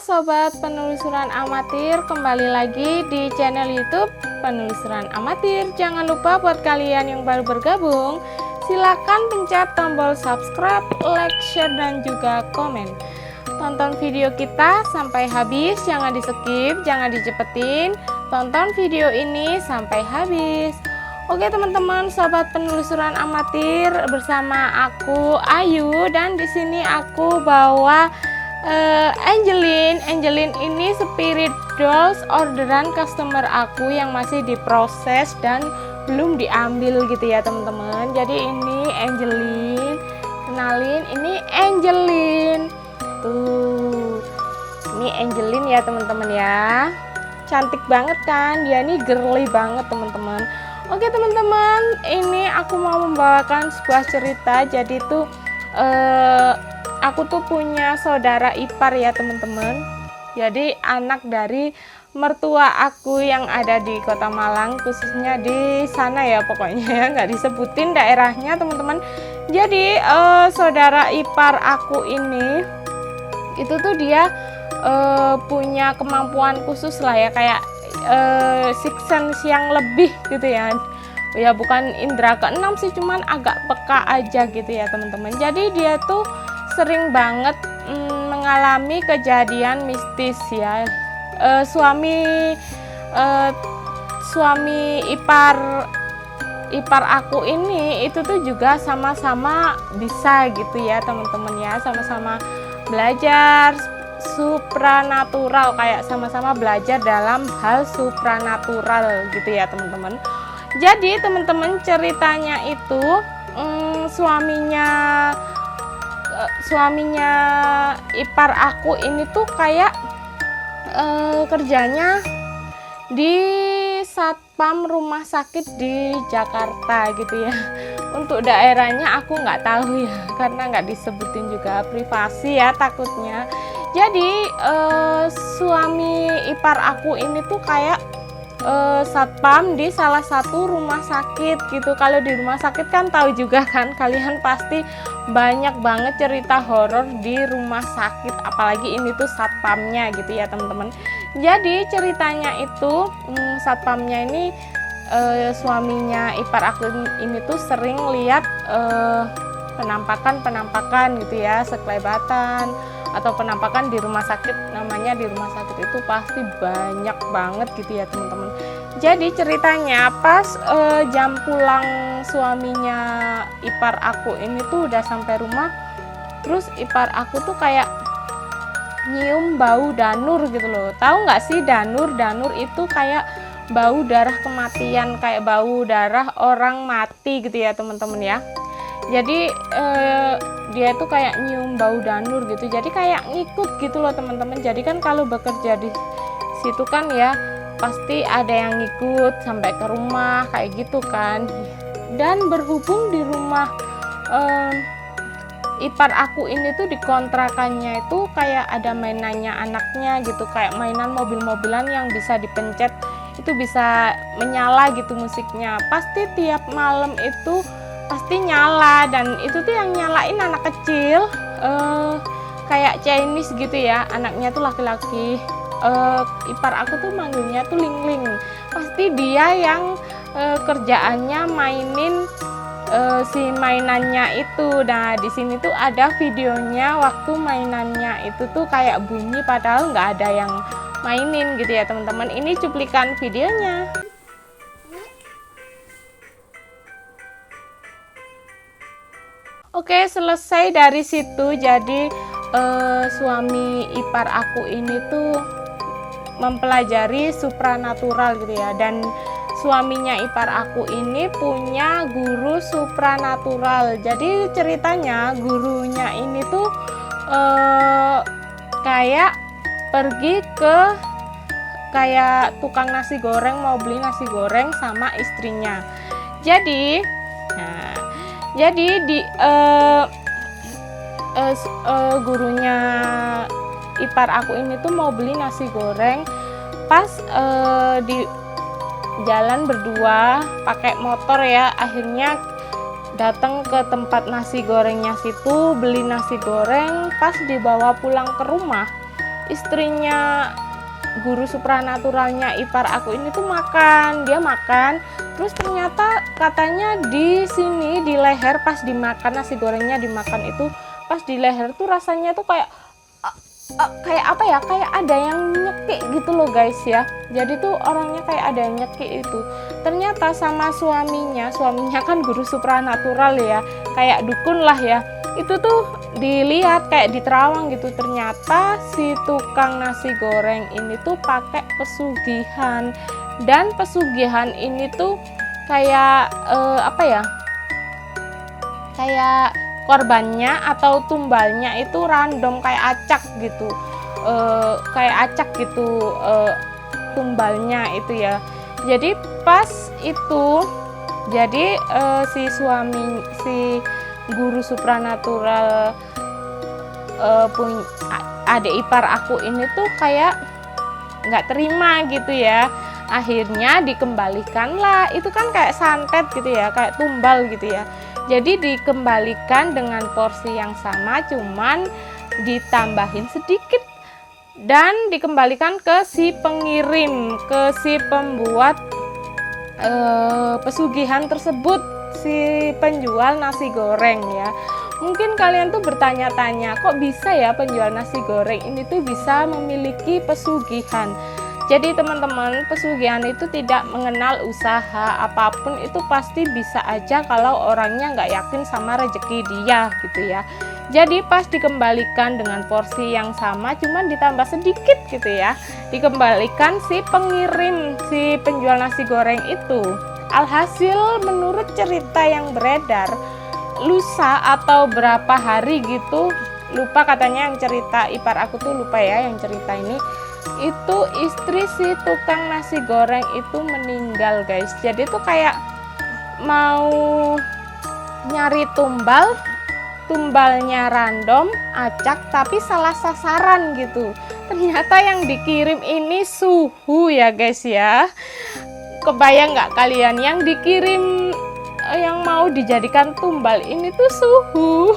Sobat Penelusuran Amatir, kembali lagi di channel YouTube Penelusuran Amatir. Jangan lupa buat kalian yang baru bergabung, silahkan pencet tombol subscribe, like, share, dan juga komen. Tonton video kita sampai habis, jangan di skip, jangan dicepetin. Tonton video ini sampai habis. Oke teman-teman, Sobat Penelusuran Amatir, bersama aku Ayu, dan di sini aku bawa Angelin ini spirit dolls orderan customer aku yang masih diproses dan belum diambil gitu ya teman-teman. Jadi ini Angelin, kenalin, ini Angelin tuh, ini Angelin ya teman-teman ya, cantik banget kan, dia ini girly banget teman-teman. Oke teman-teman, ini aku mau membawakan sebuah cerita. Jadi tuh aku tuh punya saudara ipar ya teman-teman. Jadi anak dari mertua aku yang ada di Kota Malang, khususnya di sana ya pokoknya ya, nggak disebutin daerahnya teman-teman. Jadi saudara ipar aku ini itu tuh dia punya kemampuan khusus lah ya, kayak sixth sense yang lebih gitu ya. Ya bukan indera keenam sih, cuman agak peka aja gitu ya teman-teman. Jadi dia tuh sering banget mengalami kejadian mistis ya. Suami ipar aku ini itu tuh juga sama-sama bisa gitu ya teman-teman ya, sama-sama belajar supranatural, kayak sama-sama belajar dalam hal supranatural gitu ya teman-teman. Jadi teman-teman, ceritanya itu suaminya ipar aku ini tuh kayak kerjanya di satpam rumah sakit di Jakarta gitu ya. Untuk daerahnya aku nggak tahu ya, karena nggak disebutin juga, privasi ya takutnya. Jadi suami ipar aku ini tuh kayak satpam di salah satu rumah sakit gitu. Kalau di rumah sakit kan tahu juga kan kalian, pasti banyak banget cerita horor di rumah sakit, apalagi ini tuh satpamnya gitu ya teman-teman. Jadi ceritanya itu satpamnya ini suaminya ipar aku ini tuh sering lihat penampakan gitu ya, sekelebatan atau penampakan di rumah sakit. Namanya di rumah sakit itu pasti banyak banget gitu ya teman-teman. Jadi ceritanya pas jam pulang suaminya ipar aku ini tuh udah sampai rumah, terus ipar aku tuh kayak nyium bau danur gitu loh. Tahu nggak sih danur? Danur itu kayak bau darah kematian, kayak bau darah orang mati gitu ya teman-teman ya. Jadi dia tuh kayak nyium bau danur gitu, jadi kayak ngikut gitu loh teman-teman. Jadi kan kalau bekerja di situ kan ya pasti ada yang ngikut sampai ke rumah kayak gitu kan. Dan berhubung di rumah ipar aku ini tuh di kontrakannya itu kayak ada mainannya anaknya gitu, kayak mainan mobil-mobilan yang bisa dipencet, itu bisa menyala gitu musiknya. Pasti tiap malam itu pasti nyala, dan itu tuh yang nyalain anak kecil, kayak Chinese gitu ya, anaknya tuh laki-laki. Ipar aku tuh manggilnya tuh Ling Ling. Pasti dia yang kerjaannya mainin si mainannya itu. Nah di sini tuh ada videonya waktu mainannya itu tuh kayak bunyi padahal nggak ada yang mainin gitu ya teman-teman. Ini cuplikan videonya. Oke, selesai dari situ. Jadi suami ipar aku ini tuh mempelajari supranatural gitu ya, dan suaminya ipar aku ini punya guru supranatural. Jadi ceritanya gurunya ini tuh kayak pergi ke kayak tukang nasi goreng, mau beli nasi goreng sama istrinya. Jadi gurunya ipar aku ini tuh mau beli nasi goreng, pas di jalan berdua pakai motor ya, akhirnya datang ke tempat nasi gorengnya situ, beli nasi goreng. Pas dibawa pulang ke rumah istrinya guru supranaturalnya ipar aku ini tuh makan, dia makan, terus ternyata katanya di sini di leher pas dimakan nasi gorengnya dimakan itu pas di leher tuh rasanya tuh kayak kayak apa ya, kayak ada yang nyekik gitu loh guys ya. Jadi tuh orangnya kayak ada yang nyekik itu. Ternyata sama suaminya kan guru supranatural ya, kayak dukun lah ya. Itu tuh dilihat kayak di Terawang gitu, ternyata si tukang nasi goreng ini tuh pakai pesugihan, dan pesugihan ini tuh kayak apa ya, kayak korbannya atau tumbalnya itu random kayak acak gitu, tumbalnya itu ya. Jadi pas itu jadi si guru supranatural punya adik ipar aku ini tuh kayak nggak terima gitu ya, akhirnya dikembalikanlah, itu kan kayak santet gitu ya, kayak tumbal gitu ya. Jadi dikembalikan dengan porsi yang sama, cuman ditambahin sedikit dan dikembalikan ke si pengirim, ke si pembuat pesugihan tersebut, si penjual nasi goreng ya. Mungkin kalian tuh bertanya-tanya, kok bisa ya penjual nasi goreng ini tuh bisa memiliki pesugihan? Jadi teman-teman, pesugihan itu tidak mengenal usaha, apapun itu pasti bisa aja kalau orangnya nggak yakin sama rezeki dia gitu ya. Jadi pas dikembalikan dengan porsi yang sama, cuman ditambah sedikit gitu ya, dikembalikan si pengirim, si penjual nasi goreng itu. Alhasil menurut cerita yang beredar, lusa atau berapa hari gitu, lupa, katanya yang cerita ipar aku tuh lupa ya yang cerita ini, itu istri si tukang nasi goreng itu meninggal guys. Jadi tuh kayak mau nyari tumbalnya random, acak, tapi salah sasaran gitu. Ternyata yang dikirim ini suhu ya guys ya. Kebayang nggak kalian yang dikirim, yang mau dijadikan tumbal ini tuh suhu?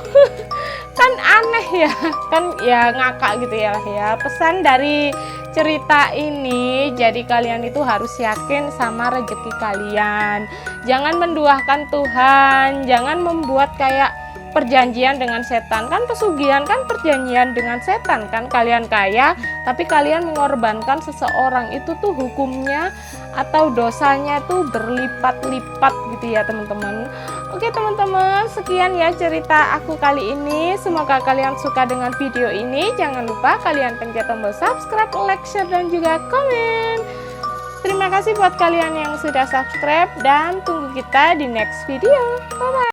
Kan aneh ya, kan ya ngakak gitu ya. Pesan dari cerita ini, jadi kalian itu harus yakin sama rezeki kalian, jangan menduakan Tuhan, jangan membuat kayak perjanjian dengan setan. Kan pesugihan kan perjanjian dengan setan kan, kalian kaya tapi kalian mengorbankan seseorang, itu tuh hukumnya atau dosanya tuh berlipat-lipat gitu ya teman-teman. Oke teman-teman, sekian ya cerita aku kali ini. Semoga kalian suka dengan video ini. Jangan lupa kalian pencet tombol subscribe, like, share, dan juga komen. Terima kasih buat kalian yang sudah subscribe, dan tunggu kita di next video. Bye bye.